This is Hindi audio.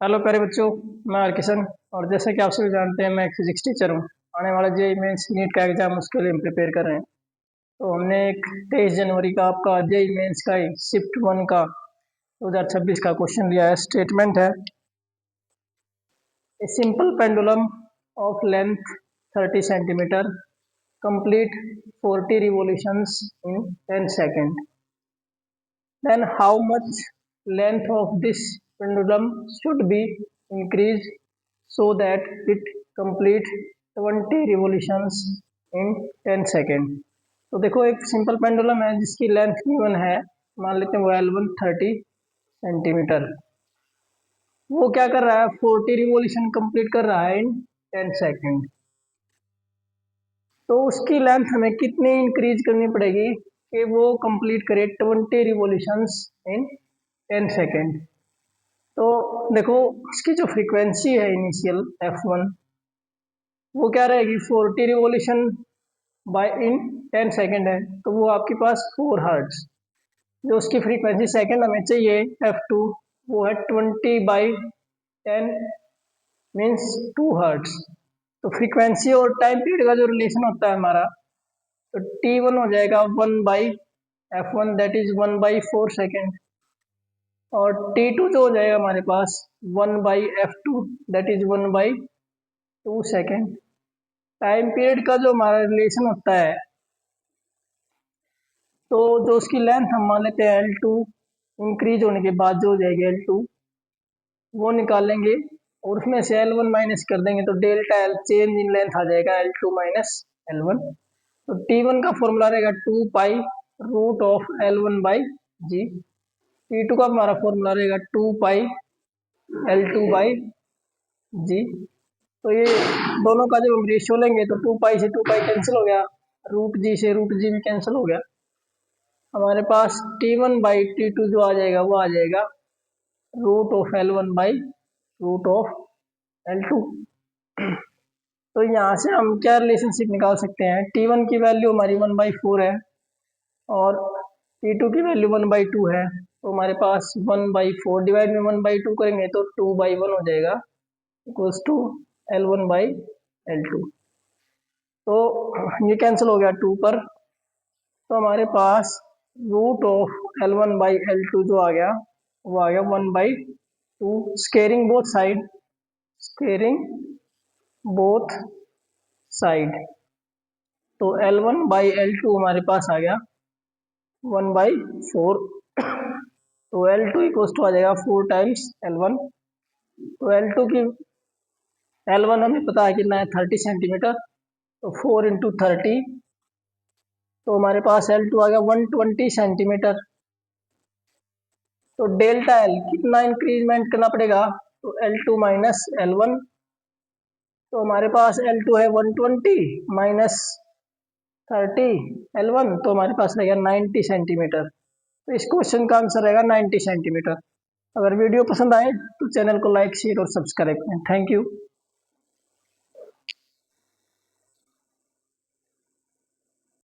हेलो प्यारे बच्चों, मैं हरकिशन। और जैसे कि आप सभी जानते हैं, मैं एक फिजिक्स टीचर हूँ। आने वाला जेईई मेंस नीट का एग्जाम, उसके लिए हम प्रिपेयर कर रहे हैं। तो हमने एक 23 जनवरी का आपका जेईई मेंस का ही शिफ्ट 1 का 2026 का क्वेश्चन लिया है। स्टेटमेंट है, a simple pendulum of length 30 centimetre complete 40 revolutions in 10 second. Then how much length of this pendulum should be increased so that it complete 20 revolutions in 10 second. तो देखो, एक सिंपल पेंडुलम है जिसकी लेंथ गिवन है, मान लेते हैं वो L1 30 सेंटीमीटर। वो क्या कर रहा है, 40 रिवोल्यूशन कंप्लीट कर रहा है इन 10 सेकेंड। तो उसकी लेंथ हमें कितनी इंक्रीज करनी पड़ेगी कि वो कंप्लीट करे 20 रिवोल्यूशंस इन 10 सेकेंड। तो देखो, उसकी जो फ्रीक्वेंसी है इनिशियल F1, वो क्या रहेगी, 40 रिवोल्यूशन बाय इन 10 सेकेंड है, तो वो आपके पास 4 हर्ट्ज। जो उसकी फ्रीक्वेंसी सेकेंड हमें चाहिए F2, वो है 20/10 मीन्स 2 हर्ट्ज। तो फ्रीक्वेंसी और टाइम पीरियड का जो रिलेशन होता है हमारा, तो T1 हो जाएगा 1/F1, दैट इज 1/4 सेकेंड। और T2 जो हो जाएगा हमारे पास 1/F2, that is 1/2 second. Time period का जो हमारा रिलेशन होता है, तो जो उसकी लेंथ हम मान लेते हैं L2, इंक्रीज होने के बाद जो हो जाएगी L2, वो निकालेंगे और उसमें से L1 माइनस कर देंगे, तो delta L change in length आ जाएगा L2 माइनस L1। तो T1 का फॉर्मूला रहेगा 2 pi root of L1/G। T2 का हमारा फॉर्मूला रहेगा 2 पाई L2/G। तो ये दोनों का जब हम रेशियो लेंगे तो 2 पाई से 2 पाई कैंसिल हो गया, रूट जी से रूट जी भी कैंसिल हो गया। हमारे पास T1/T2 जो आ जाएगा वो आ जाएगा root of L1 root of L2। तो यहाँ से हम क्या रिलेशनशिप निकाल सकते हैं, T1 की वैल्यू हमारी 1/4 है और T2 की वैल्यू 1/2 है। तो हमारे पास 1/4 डिवाइड में 1/2 करेंगे तो 2/1 हो जाएगा, इक्वल्स टू L1/L2। तो ये कैंसिल हो गया 2 पर, तो हमारे पास रूट ऑफ L1/L2 जो आ गया वो आ गया 1/2, squaring both side, squaring both side. तो L1/L2 हमारे पास आ गया 1/4। तो L2 इक्वल्स टू आ जाएगा 4 टाइम्स L1। तो L1 हमें पता है कितना है, 30 सेंटीमीटर। तो 4 इंटू 30, तो हमारे पास L2 आ गया 120 सेंटीमीटर। तो डेल्टा L कितना इंक्रीजमेंट करना पड़ेगा, तो L2 माइनस L1। तो हमारे पास L2 है 120 माइनस 30 L1, तो हमारे पास रहेगा 90 सेंटीमीटर। तो इस क्वेश्चन का आंसर रहेगा 90 सेंटीमीटर। अगर वीडियो पसंद आए तो चैनल को लाइक, शेयर और सब्सक्राइब करें। Thank you.